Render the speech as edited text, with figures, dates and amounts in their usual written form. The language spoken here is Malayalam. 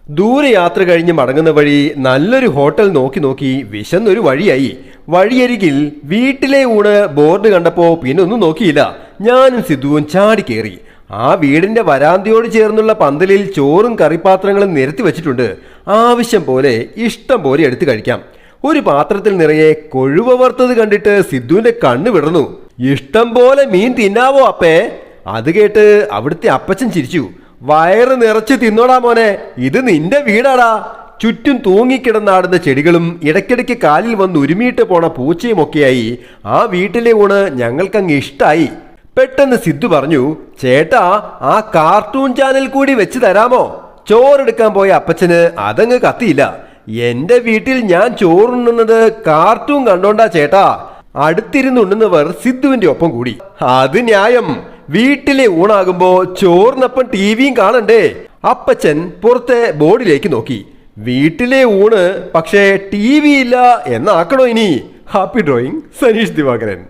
ദൂരെ യാത്ര കഴിഞ്ഞ് മടങ്ങുന്ന വഴി നല്ലൊരു ഹോട്ടൽ നോക്കി നോക്കി വിശന്നൊരു വഴിയായി. വഴിയരികിൽ വീട്ടിലെ ഊണ് ബോർഡ് കണ്ടപ്പോ പിന്നെ ഒന്നും നോക്കിയില്ല. ഞാനും സിദ്ധുവും ചാടി കയറി. ആ വീടിന്റെ വരാന്തയോട് ചേർന്നുള്ള പന്തലിൽ ചോറും കറിപ്പാത്രങ്ങളും നിരത്തി വെച്ചിട്ടുണ്ട്. ആവശ്യം പോലെ ഇഷ്ടം പോലെ എടുത്തു കഴിക്കാം. ഒരു പാത്രത്തിൽ നിറയെ കൊഴുവ വറുത്തത് കണ്ടിട്ട് സിദ്ധുവിന്റെ കണ്ണ് വിടർന്നു. ഇഷ്ടം പോലെ മീൻ തിന്നാവോ അപ്പേ? അത് കേട്ട് അവിടുത്തെ അപ്പച്ചൻ ചിരിച്ചു. വയറ് നിറച്ച് തിന്നോടാ മോനെ, ഇത് നിന്റെ വീടാടാ. ചുറ്റും തൂങ്ങിക്കിടന്നാടുന്ന ചെടികളും ഇടയ്ക്കിടയ്ക്ക് കാലിൽ വന്ന് ഉരുമിയിട്ട് പോണ പൂച്ചയും ഒക്കെയായി ആ വീട്ടിലെ ഊണ് ഞങ്ങൾക്കങ്ങ് ഇഷ്ടായി. പെട്ടെന്ന് സിദ്ധു പറഞ്ഞു, ചേട്ടാ ആ കാർട്ടൂൺ ചാനൽ കൂടി വെച്ച് തരാമോ? ചോറെടുക്കാൻ പോയ അപ്പച്ചന് അതങ്ങ് കത്തിയില്ല. എന്റെ വീട്ടിൽ ഞാൻ ചോറുണ്ണുന്നത് കാർട്ടൂൺ കണ്ടോണ്ടാ ചേട്ടാ. അടുത്തിരുന്നുണ്ണുന്നവർ സിദ്ധുവിന്റെ ഒപ്പം കൂടി. അത് ന്യായം. വീട്ടിലെ ഊണാകുമ്പോ ചോറിനൊപ്പം ടിവിയും കാണണ്ടേ? അപ്പച്ചൻ പുറത്തെ ബോർഡിലേക്ക് നോക്കി. വീട്ടിലെ ഊണ് പക്ഷേ ടി വി ഇല്ല എന്നാക്കണോ ഇനി? Happy drawing, Saneesh Divakaran.